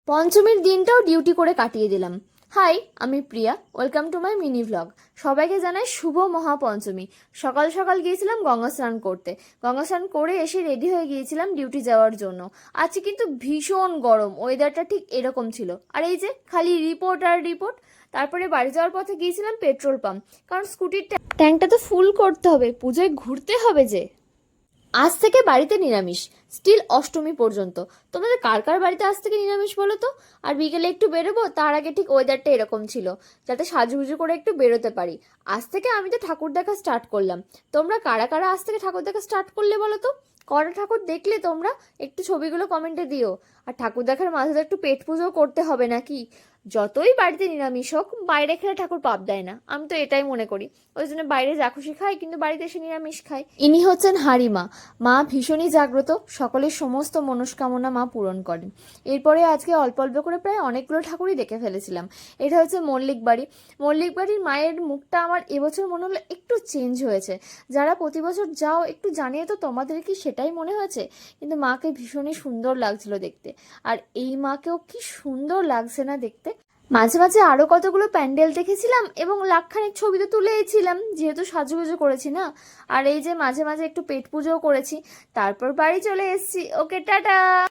পঞ্চমীর দিনটাও ডিউটি করে কাটিয়ে দিলাম। হাই, আমি Priya, welcome to my mini vlog. সবাইকে জানাই শুভ মহাপঞ্চমী। সকাল সকাল গিয়েছিলাম গঙ্গা স্নান করতে। গঙ্গা স্নান করে এসে রেডি হয়ে গিয়েছিলাম ডিউটি যাওয়ার জন্য। আজকে কিন্তু ভীষণ গরম, ওয়েদারটা ঠিক এরকম ছিল। আর এই যে খালি রিপোর্ট আর রিপোর্ট। তারপরে বাড়ি যাওয়ার পথে গিয়েছিলাম পেট্রোল পাম্প, কারণ স্কুটির ট্যাঙ্কটা তো ফুল করতে হবে, পুজোয় ঘুরতে হবে যে। আজ থেকে বাড়িতে নিরামিষ, স্টিল অষ্টমী পর্যন্ত। তোমাদের কার কার বাড়িতে আজ থেকে নিরামিষ বলো তো? আর বিকেলে একটু বেরোবো, তার আগে ঠিক ওয়েদারটা এরকম ছিল, যাতে সাজুগুজু করে একটু বেরোতে পারি। আজ থেকে আমি তো ঠাকুর দেখা স্টার্ট করলাম। তোমরা কারা কারা আজ থেকে ঠাকুর দেখা স্টার্ট করলে বলো তো? কটা ঠাকুর দেখলে তোমরা? একটু ছবিগুলো কমেন্টে দিও। আর ঠাকুর দেখার মাঝে তো একটু পেট পুজোও করতে হবে নাকি? যতই বাড়িতে নিরামিষ হোক, বাইরে খেলে ঠাকুর পাপ দেয় না, আমি তো এটাই মনে করি। ওই জন্য বাইরে যা খুশি খাই, কিন্তু বাড়িতে এসে নিরামিষ খাই। ইনি হচ্ছেন হারিমা। মা ভীষণই জাগ্রত, সকলের সমস্ত মনস্কামনা মা পূরণ করেন। এরপরে আজকে অল্প অল্প করে প্রায় অনেকগুলো ঠাকুরই দেখে ফেলেছিলাম। এটা হচ্ছে মল্লিক বাড়ি। মল্লিক বাড়ির মায়ের মুখটা আমার এবছর মনে হলো একটু চেঞ্জ হয়েছে। যারা প্রতি বছর যাও, একটু জানিয়ে তো তোমাদের কি সেটাই মনে হয়েছে? কিন্তু মাকে ভীষণই সুন্দর লাগছিল দেখতে। আর এই মাকেও কি সুন্দর লাগছে না দেখতে। মাঝে মাঝে আরো কতগুলো প্যান্ডেল দেখেছিলাম এবং লাখখানেক ছবি তো তুলেইছিলাম, যেহেতু সাজুগুজু করেছি না। আর এই যে মাঝে মাঝে একটু পেট পুজোও করেছি। তারপর বাড়ি চলে এসেছি। ওকে, টাটা।